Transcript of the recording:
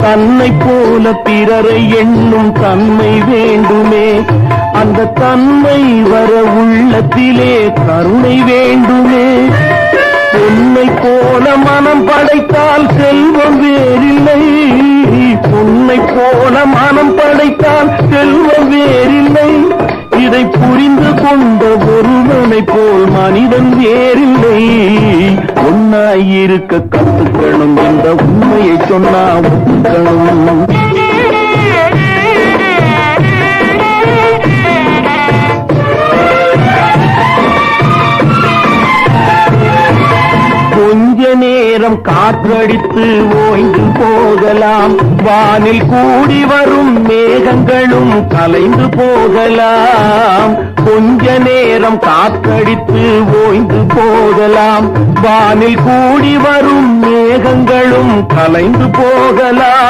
தன்னை போல பிறரை எண்ணும் தன்மை வேண்டுமே. அந்த தன்மை வர உள்ளத்திலே கருணை வேண்டுமே. பொன்னை போல மனம் படைத்தால் செல்வம் வேறில்லை. பொன்னை போல மனம் படைத்தால் செல்வம் வேறில்லை. இதை புரிந்து கொண்ட ஒருவனை போல் மனிதன் வேறில்லை. ஒன்னாயிருக்க கத்துக்கணும் என்ற உண்மையை சொன்னா ஒத்துக்கணும். கொஞ்ச நேரம் காற்றடித்து ஓய்ந்து போகலாம். வானில் கூடி வரும் மேகங்களும் கலைந்து போகலாம். கொஞ்ச நேரம் காற்றடித்து ஓய்ந்து போகலாம். வானில் கூடி வரும் மேகங்களும் கலைந்து போகலாம்.